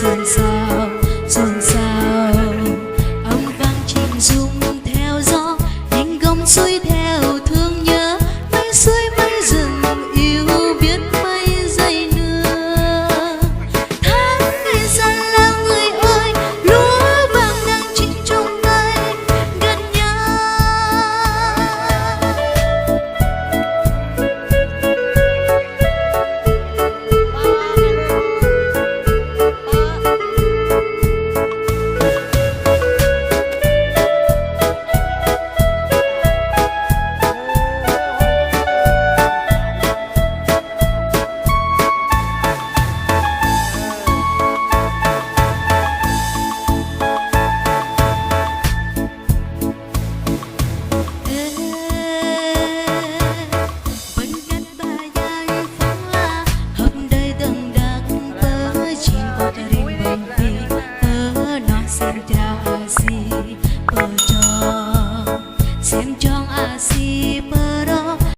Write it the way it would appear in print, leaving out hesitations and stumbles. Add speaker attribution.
Speaker 1: xôn xao xôn xao. Âm vang chìm rung theo gió, nhanh gông xuôi theo thương nhớ. Mây suối mây rừng yêu biết mây dây nưa. Tháng ngày xa là người ơi, lúa vàng đang chín trong tay gần nhau. Hãy subscribe